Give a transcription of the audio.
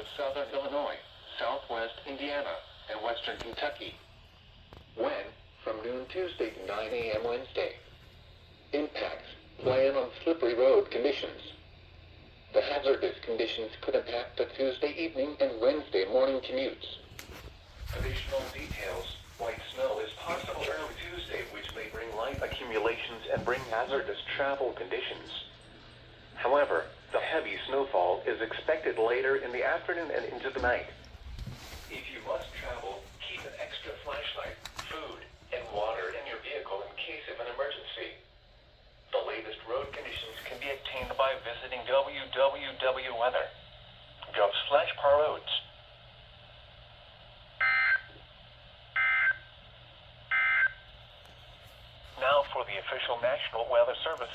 of southern Illinois, southwest Indiana, and western Kentucky. When? From noon Tuesday to 9 a.m. Wednesday. Impacts. Plan on slippery road conditions. The hazardous conditions could impact the Tuesday evening and Wednesday morning commutes. Additional details. White snow is possible early Tuesday, which may bring light accumulations and bring hazardous travel conditions. However, the heavy snowfall is expected later in the afternoon and into the night. If you must travel, keep an extra flashlight, food, and water in your vehicle in case of an emergency. The latest road conditions can be obtained by visiting www.weather.gov/parroads. Now for the official National Weather Service.